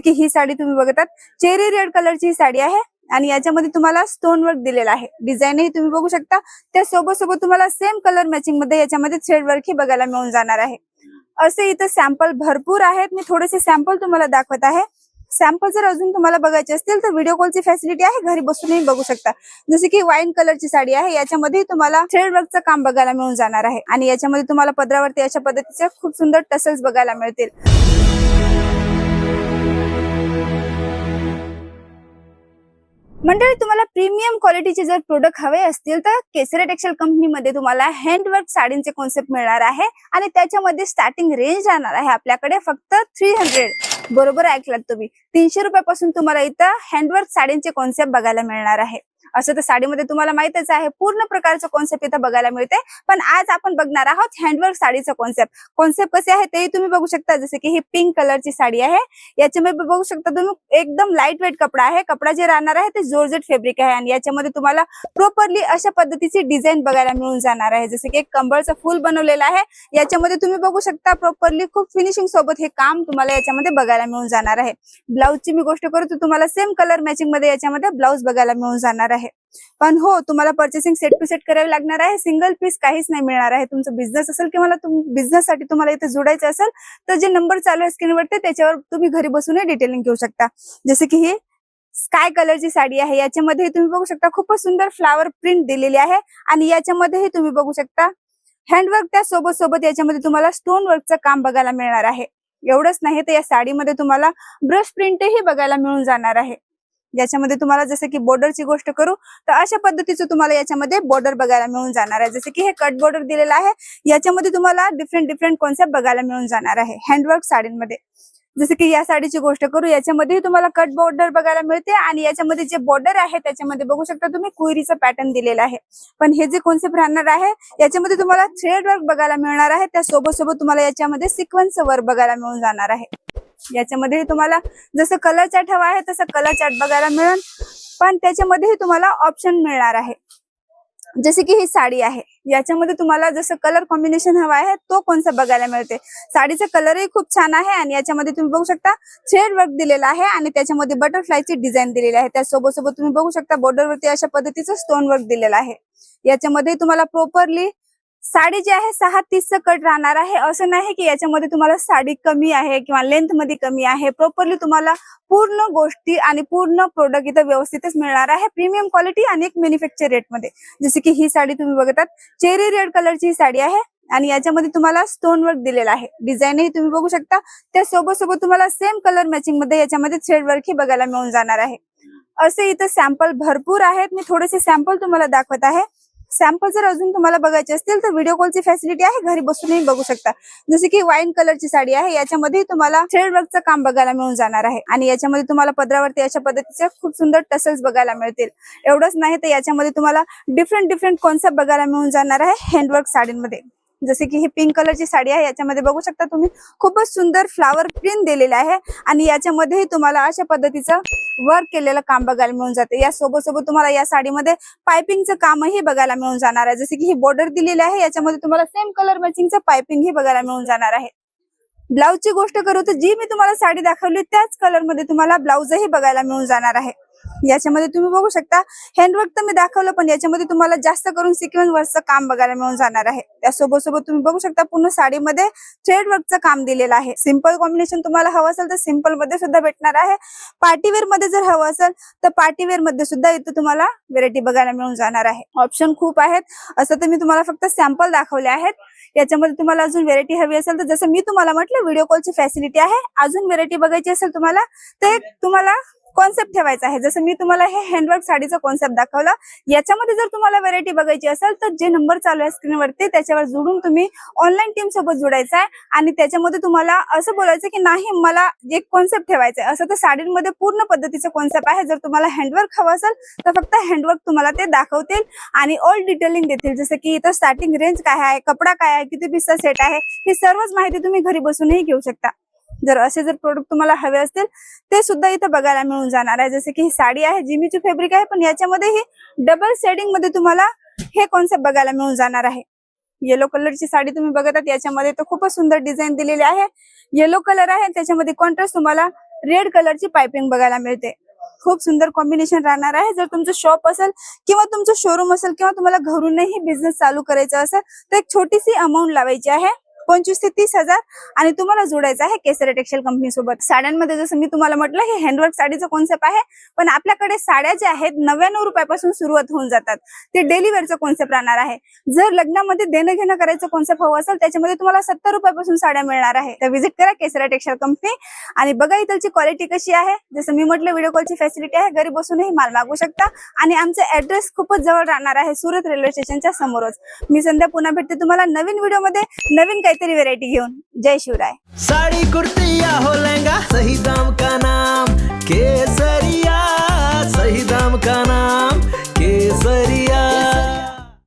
की ही साडी तुम्ही बघतात चेरी रेड कलरची ही साडी आहे आणि याच्यामध्ये तुम्हाला स्टोन वर्क दिलेला आहे। डिझाईनही तुम्ही बघू शकता, त्या सोबत सोबत तुम्हाला सेम कलर मॅचिंग मध्ये याच्यामध्ये थ्रेड वर्क ही बघायला मिळून जाणार आहे। असे इथं सॅम्पल भरपूर आहेत, मी थोडेसे सॅम्पल तुम्हाला दाखवत आहे। सॅम्पल जर अजून तुम्हाला बघायचे असतील तर व्हिडिओ कॉलची फॅसिलिटी आहे, घरी बसूनही बघू शकता। जसे की वाईन कलरची साडी आहे, याच्यामध्ये तुम्हाला थ्रेड वर्कचं काम बघायला मिळून जाणार आहे आणि याच्यामध्ये तुम्हाला पदरावरती अशा पद्धतीचे खूप सुंदर टसल्स बघायला मिळतील। मंडळी, तुम्हाला प्रीमियम क्वालिटीचे जर प्रोडक्ट हवे असतील तर केसरी टेक्सटाईल कंपनीमध्ये तुम्हाला हँडवर्क साडींचे कॉन्सेप्ट मिळणार आहे आणि त्याच्यामध्ये स्टार्टिंग रेंज राहणार आहे आपल्याकडे फक्त 300। बरोबर ऐकलात तुम्ही, 300 रुपयापासून तुम्हाला इथं हँडवर्क साडींचे कॉन्सेप्ट बघायला मिळणार आहे। असं तर साडीमध्ये तुम्हाला माहितच आहे, पूर्ण प्रकारचं कॉन्सेप्ट इथं बघायला मिळते, पण आज आपण बघणार आहोत हँडवर्क साडीचं कॉन्सेप्ट कसे आहे ते तुम्ही बघू शकता। जसे की ही पिंक कलरची साडी आहे, याच्यामध्ये बघू शकता तुम्ही एकदम लाईट वेट कपडा आहे। कपडा जे राहणार आहे ते जॉर्जेट फॅब्रिक आहे आणि याच्यामध्ये तुम्हाला प्रॉपरली अशा पद्धतीची डिझाईन बघायला मिळून जाणार आहे। जसे की एक कंबळचं फुल बनवलेलं आहे, याच्यामध्ये तुम्ही बघू शकता प्रॉपरली खूप फिनिशिंग सोबत हे काम तुम्हाला याच्यामध्ये बघायला मिळून जाणार आहे। ब्लाऊजची मी गोष्ट करू तर तुम्हाला सेम कलर मॅचिंग मध्ये याच्यामध्ये ब्लाऊज बघायला मिळून जाणार आहे। पण हो, तुम्हाला पर्चेसिंग सेट टू सेट करावी लागणार आहे, सिंगल पीस काहीच नाही मिळणार आहे। तुमचं बिझनेस असेल किंवा बिझनेस साठी तुम्हाला इथे जोडायचं असेल तर जे नंबर चालू आहे स्क्रीनवरती त्याच्यावर तुम्ही घरी बसूनही डिटेलिंग घेऊ शकता। जसे की ही स्काय कलरची साडी आहे, याच्यामध्ये तुम्ही बघू शकता खूपच सुंदर फ्लावर प्रिंट दिलेली आहे आणि याच्यामध्येही तुम्ही बघू शकता हँडवर्क त्या सोबत सोबत याच्यामध्ये तुम्हाला स्टोन वर्कचं काम बघायला मिळणार आहे। एवढंच नाही तर या साडीमध्ये तुम्हाला ब्रश प्रिंटही बघायला मिळून जाणार आहे। याच्यामध्ये तुम्हाला जसे की बॉर्डरची गोष्ट करू तर अशा पद्धतीचं तुम्हाला याच्यामध्ये बॉर्डर बघायला मिळून जाणार आहे। जसे की हे कट बॉर्डर दिलेला आहे, याच्यामध्ये तुम्हाला डिफरंट कॉन्सेप्ट बघायला मिळून जाणार आहे हँडवर्क साडींमध्ये। जसे की या साडीची गोष्ट करू, याच्यामध्ये तुम्हाला कट बॉर्डर बघायला मिळते आणि याच्यामध्ये जे बॉर्डर आहे त्याच्यामध्ये बघू शकता तुम्ही कुईरीचं पॅटर्न दिलेलं आहे। पण हे जे कॉन्सेप्ट राहणार आहे याच्यामध्ये तुम्हाला थ्रेड वर्क बघायला मिळणार आहे, त्या सोबत सोबत तुम्हाला याच्यामध्ये सिक्वेन्स वर्क बघायला मिळून जाणार आहे। याच्यामध्ये तुम्हाला जसं कलर चार्ट हवा आहे तसं कलर चार्ट बघायला मिळेल, पण त्याच्यामध्येही तुम्हाला ऑप्शन मिळणार आहे। जसे की ही साडी आहे, याच्यामध्ये तुम्हाला जसं कलर कॉम्बिनेशन हवा आहे तो कोणता बघायला मिळते। साडीचा कलरही खूप छान आहे आणि याच्यामध्ये तुम्ही बघू शकता थ्रेड वर्क दिलेला आहे आणि त्याच्यामध्ये बटरफ्लायची डिझाईन दिलेली आहे। त्यासोबत सोबत तुम्ही बघू शकता बॉर्डरवरती अशा पद्धतीचं स्टोन वर्क दिलेलं आहे। याच्यामध्ये तुम्हाला प्रॉपरली साडी जी आहे 6:30चं कट राहणार आहे। असं नाही की याच्यामध्ये तुम्हाला साडी कमी आहे किंवा लेंथ मध्ये कमी आहे, प्रॉपरली तुम्हाला पूर्ण गोष्टी आणि पूर्ण प्रोडक्ट इथं व्यवस्थितच मिळणार आहे, प्रीमियम क्वालिटी आणि एक मॅन्युफॅक्चर रेट मध्ये। जसे की ही साडी तुम्ही बघतात चेरी रेड कलरची ही साडी आहे आणि याच्यामध्ये तुम्हाला स्टोन वर्क दिलेला आहे। डिझाईनही तुम्ही बघू शकता, त्या सोबत सोबत तुम्हाला सेम कलर मॅचिंग मध्ये याच्यामध्ये थ्रेड वर्क ही बघायला मिळून जाणार आहे। असे इथं सॅम्पल भरपूर आहेत, मी थोडेसे सॅम्पल तुम्हाला दाखवत आहे। सॅम्पल जर अजून तुम्हाला बघायचे असतील तर व्हिडिओ कॉलची फॅसिलिटी आहे, घरी बसूनही बघू शकता। जसे की वाईन कलरची साडी आहे, याच्यामध्ये तुम्हाला थ्रेड वर्कचं काम बघायला मिळून जाणार आहे आणि याच्यामध्ये तुम्हाला पदरावरती अशा पद्धतीचे खूप सुंदर टसल्स बघायला मिळतील। एवढंच नाही तर याच्यामध्ये तुम्हाला डिफरंट कॉन्सेप्ट बघायला मिळून जाणार आहे हँडवर्क साडींमध्ये। जसे की ही पिंक कलरची साडी आहे, याच्यामध्ये बघू शकता तुम्ही खूपच सुंदर फ्लावर प्रिंट दिलेला आहे आणि याच्यामध्येही तुम्हाला अशा पद्धतीचं वर्क केलेलं काम बघायला मिळून जाते। या सोबत सोबत तुम्हाला या साडीमध्ये पायपिंगचं कामही बघायला मिळून जाणार आहे। जसे की ही बॉर्डर दिलेली आहे, याच्यामध्ये तुम्हाला सेम कलर मॅचिंगचं पायपिंग ही बघायला मिळून जाणार आहे। ब्लाऊजची गोष्ट करू तर जी मी तुम्हाला साडी दाखवली त्याच कलर मध्ये तुम्हाला ब्लाऊजही बघायला मिळून जाणार आहे। याच्यामध्ये तुम्ही बघू शकता हँडवर्क तर मी दाखवलं, पण याच्यामध्ये तुम्हाला जास्त करून सिक्वेन्स वर्कचं काम बघायला मिळून जाणार आहे। त्यासोबत सोबत तुम्ही बघू शकता पूर्ण साडीमध्ये थ्रेड वर्कचं काम दिलेलं आहे। सिंपल कॉम्बिनेशन तुम्हाला हवं असेल तर सिंपल मध्ये सुद्धा भेटणार आहे, पार्टीवेअर मध्ये जर हवं असेल तर पार्टीवेअर मध्ये सुद्धा इथं तुम्हाला व्हेरायटी बघायला मिळून जाणार आहे। ऑप्शन खूप आहेत, असं तर मी तुम्हाला फक्त सॅम्पल दाखवले आहेत। याच्यामध्ये तुम्हाला अजून व्हेरायटी हवी असेल तर जसं मी तुम्हाला म्हटलं व्हिडिओ कॉलची फॅसिलिटी आहे, अजून व्हेरायटी बघायची असेल तुम्हाला तर तुम्हाला कॉन्सेप्ट ठेवायचा आहे। जसं मी तुम्हाला हे हँडवर्क साडीचं कॉन्सेप्ट दाखवलं, याच्यामध्ये जर तुम्हाला व्हेरायटी बघायची असेल तर जे नंबर चालू आहे स्क्रीनवरती त्याच्यावर जोडून तुम्ही ऑनलाईन टीम सोबत जोडायचं आहे आणि त्याच्यामध्ये तुम्हाला असं बोलायचं की नाही मला एक कॉन्सेप्ट ठेवायचा आहे। असं तर साडींमध्ये पूर्ण पद्धतीचं कॉन्सेप्ट आहे, जर तुम्हाला हँडवर्क हवं असेल तर फक्त हँडवर्क तुम्हाला ते दाखवतील आणि ऑल डिटेलिंग देतील। जसं की इथं स्टार्टिंग रेंज काय आहे, कपडा काय आहे, किती पीसचा सेट आहे, ही सर्वच माहिती तुम्ही घरी बसूनही घेऊ शकता। जर असे जर प्रोडक्ट तुम्हाला हवे असतील ते सुद्धा इथं बघायला मिळून जाणार आहे। जसे की ही साडी आहे, जिमीची फॅब्रिक आहे, पण याच्यामध्ये ही डबल शेडिंग मध्ये तुम्हाला हे कॉन्सेप्ट बघायला मिळून जाणार आहे। येलो कलरची साडी तुम्ही बघतात, याच्यामध्ये तर खूपच सुंदर डिझाईन दिलेली आहे। येलो कलर आहे, त्याच्यामध्ये कॉन्ट्रास्ट तुम्हाला रेड कलरची पाइपिंग बघायला मिळते. खूप सुंदर कॉम्बिनेशन राहणार आहे. जर तुमचं शॉप असेल किंवा तुमचं शोरूम असेल किंवा तुम्हाला घरूनही बिझनेस चालू करायचा असेल तर एक छोटीशी अमाऊंट लावायची आहे, 25 ते 30,000, आणि तुम्हाला जोडायचं आहे केसरी टेक्सटाईल कंपनी सोबत. साड्यांमध्ये जसं मी तुम्हाला म्हटलं हे हँडवर्क साडीचं कॉन्सेप्ट आहे, पण आपल्याकडे साड्या ज्या आहेत 99 रुपयापासून सुरुवात होऊन जातात. ते डेली वेअरचं कॉन्सेप्ट राहणार आहे. जर लग्नामध्ये देणं घेणं करायचं कॉन्सेप्ट हवं असेल त्याच्यामध्ये तुम्हाला 70 रुपयापासून साड्या मिळणार आहे. तर व्हिजिट करा केसरी टेक्सटाईल कंपनी आणि बघा इथलची क्वालिटी कशी आहे. जसं मी म्हटलं व्हिडिओ कॉलची फॅसिलिटी आहे, घरी बसूनही माल मागवू शकता आणि आमचं ऍड्रेस खूपच जवळ राहणार आहे, सुरत रेल्वे स्टेशनच्या समोरच. मी संध्या पुन्हा भेटते तुम्हाला नवीन व्हिडिओमध्ये नवीन काहीतरी व्हेरायटी घेऊन. जय शिवराय. साड़ी कुर्ती या हो लहंगा, सही दाम का नाम केसरिया, सही दाम का नाम